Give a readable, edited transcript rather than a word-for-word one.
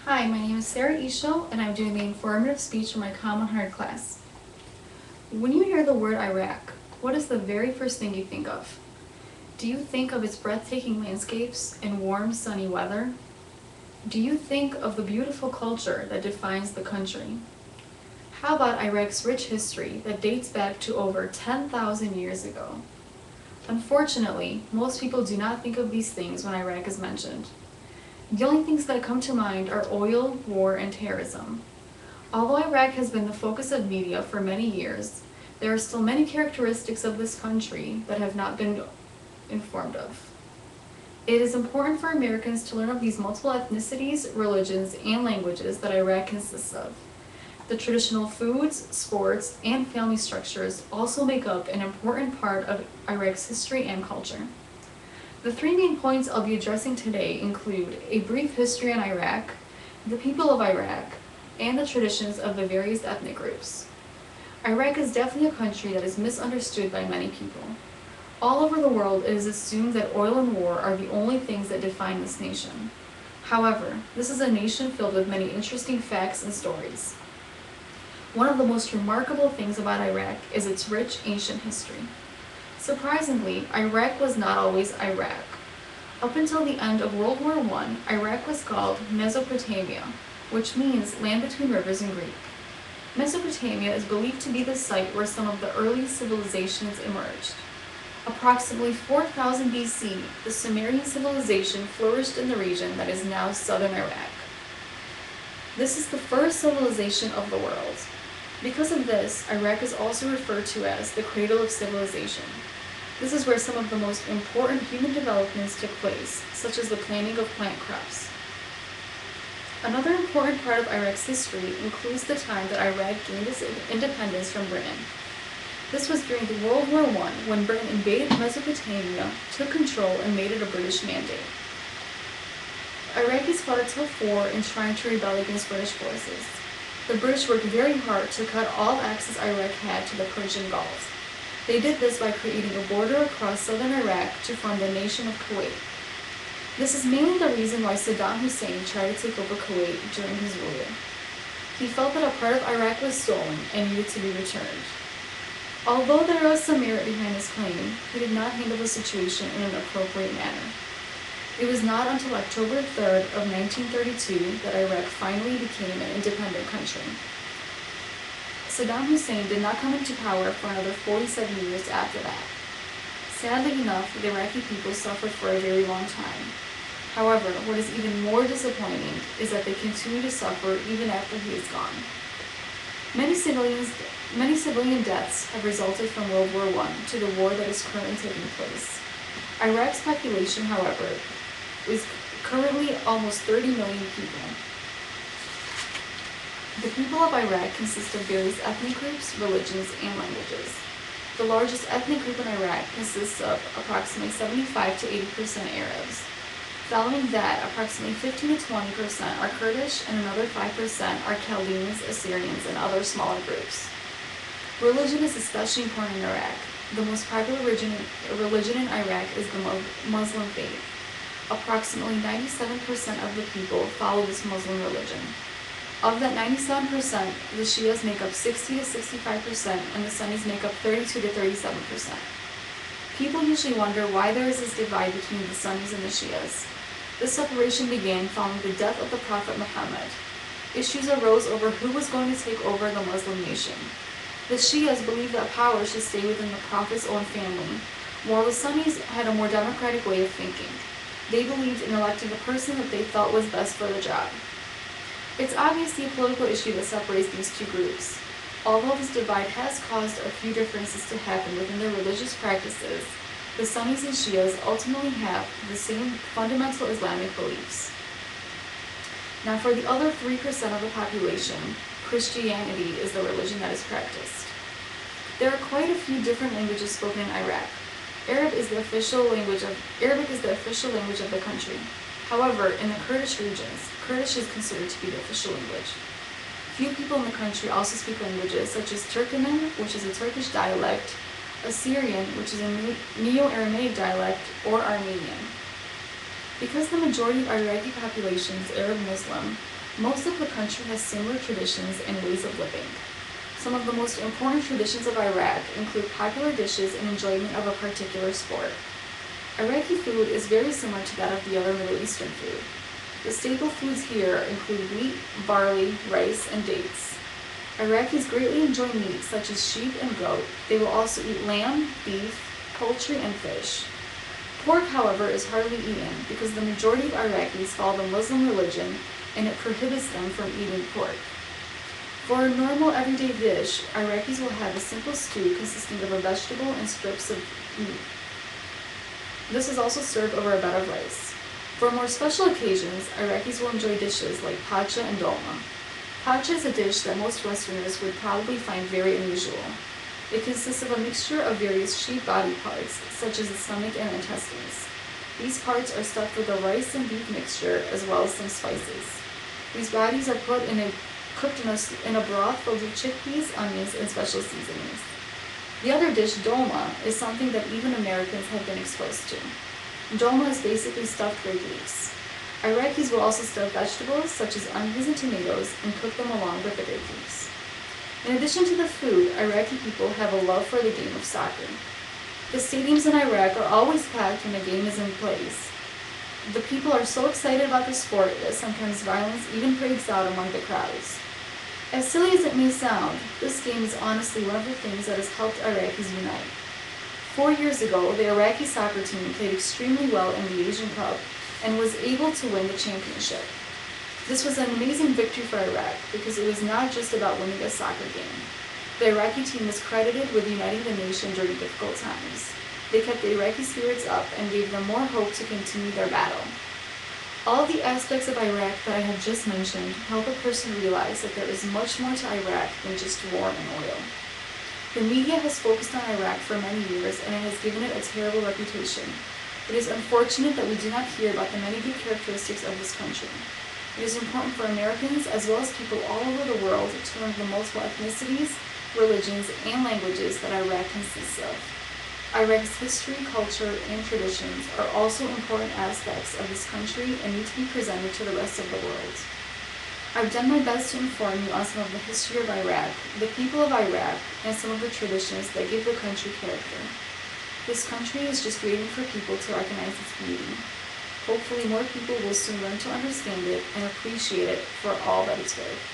Hi, my name is Sarah Isho, and I'm doing the informative speech for my Common Hard class. When you hear the word Iraq, what is the very first thing you think of? Do you think of its breathtaking landscapes and warm, sunny weather? Do you think of the beautiful culture that defines the country? How about Iraq's rich history that dates back to over 10,000 years ago? Unfortunately, most people do not think of these things when Iraq is mentioned. The only things that come to mind are oil, war, and terrorism. Although Iraq has been the focus of media for many years, there are still many characteristics of this country that have not been informed of. It is important for Americans to learn of these multiple ethnicities, religions, and languages that Iraq consists of. The traditional foods, sports, and family structures also make up an important part of Iraq's history and culture. The three main points I'll be addressing today include a brief history on Iraq, the people of Iraq, and the traditions of the various ethnic groups. Iraq is definitely a country that is misunderstood by many people. All over the world, it is assumed that oil and war are the only things that define this nation. However, this is a nation filled with many interesting facts and stories. One of the most remarkable things about Iraq is its rich ancient history. Surprisingly, Iraq was not always Iraq. Up until the end of World War I, Iraq was called Mesopotamia, which means land between rivers in Greek. Mesopotamia is believed to be the site where some of the early civilizations emerged. Approximately 4000 BC, the Sumerian civilization flourished in the region that is now southern Iraq. This is the first civilization of the world. Because of this, Iraq is also referred to as the cradle of civilization. This is where some of the most important human developments took place, such as the planting of plant crops. Another important part of Iraq's history includes the time that Iraq gained its independence from Britain. This was during the World War I, when Britain invaded Mesopotamia, took control, and made it a British mandate. Iraqis fought a tough war in trying to rebel against British forces. The British worked very hard to cut all access Iraq had to the Persian Gulf. They did this by creating a border across southern Iraq to form the nation of Kuwait. This is mainly the reason why Saddam Hussein tried to take over Kuwait during his rule. He felt that a part of Iraq was stolen and needed to be returned. Although there was some merit behind his claim, he did not handle the situation in an appropriate manner. It was not until October 3rd of 1932 that Iraq finally became an independent country. Saddam Hussein did not come into power for another 47 years after that. Sadly enough, the Iraqi people suffered for a very long time. However, what is even more disappointing is that they continue to suffer even after he is gone. Many civilian deaths have resulted from World War I to the war that is currently taking place. Iraq's population, however, is currently almost 30 million people. The people of Iraq consist of various ethnic groups, religions, and languages. The largest ethnic group in Iraq consists of approximately 75 to 80% Arabs. Following that, approximately 15 to 20% are Kurdish, and another 5% are Chaldeans, Assyrians, and other smaller groups. Religion is especially important in Iraq. The most popular religion in Iraq is the Muslim faith. Approximately 97% of the people follow this Muslim religion. Of that 97%, the Shias make up 60 to 65%, and the Sunnis make up 32 to 37%. People usually wonder why there is this divide between the Sunnis and the Shias. This separation began following the death of the Prophet Muhammad. Issues arose over who was going to take over the Muslim nation. The Shias believed that power should stay within the Prophet's own family, while the Sunnis had a more democratic way of thinking. They believed in electing the person that they felt was best for the job. It's obviously a political issue that separates these two groups. Although this divide has caused a few differences to happen within their religious practices, the Sunnis and Shias ultimately have the same fundamental Islamic beliefs. Now, for the other 3% of the population, Christianity is the religion that is practiced. There are quite a few different languages spoken in Iraq. Arabic is the official language of the country. However, in the Kurdish regions, Kurdish is considered to be the official language. Few people in the country also speak languages such as Turkmen, which is a Turkish dialect, Assyrian, which is a Neo-Aramaic dialect, or Armenian. Because the majority of Iraqi population is Arab Muslim, Most of the country has similar traditions and ways of living. Some of the most important traditions of Iraq include popular dishes and enjoyment of a particular sport. Iraqi food is very similar to that of the other Middle Eastern food. The staple foods here include wheat, barley, rice, and dates. Iraqis greatly enjoy meat such as sheep and goat. They will also eat lamb, beef, poultry, and fish. Pork, however, is hardly eaten because the majority of Iraqis follow the Muslim religion and it prohibits them from eating pork. For a normal everyday dish, Iraqis will have a simple stew consisting of a vegetable and strips of meat. This is also served over a bed of rice. For more special occasions, Iraqis will enjoy dishes like pacha and dolma. Pacha is a dish that most Westerners would probably find very unusual. It consists of a mixture of various sheep body parts, such as the stomach and intestines. These parts are stuffed with a rice and beef mixture, as well as some spices. These bodies are cooked in a broth filled with chickpeas, onions, and special seasonings. The other dish, dolma, is something that even Americans have been exposed to. Dolma is basically stuffed grape leaves. Iraqis will also stuff vegetables, such as onions and tomatoes, and cook them along with the grape leaves. In addition to the food, Iraqi people have a love for the game of soccer. The stadiums in Iraq are always packed when a game is in place. The people are so excited about the sport that sometimes violence even breaks out among the crowds. As silly as it may sound, this game is honestly one of the things that has helped Iraqis unite. 4 years ago, the Iraqi soccer team played extremely well in the Asian Cup and was able to win the championship. This was an amazing victory for Iraq because it was not just about winning a soccer game. The Iraqi team was credited with uniting the nation during difficult times. They kept the Iraqi spirits up and gave them more hope to continue their battle. All the aspects of Iraq that I have just mentioned help a person realize that there is much more to Iraq than just war and oil. The media has focused on Iraq for many years and it has given it a terrible reputation. It is unfortunate that we do not hear about the many good characteristics of this country. It is important for Americans as well as people all over the world to learn the multiple ethnicities, religions, and languages that Iraq consists of. Iraq's history, culture, and traditions are also important aspects of this country and need to be presented to the rest of the world. I've done my best to inform you on some of the history of Iraq, the people of Iraq, and some of the traditions that give the country character. This country is just waiting for people to recognize its beauty. Hopefully more people will soon learn to understand it and appreciate it for all that it's worth.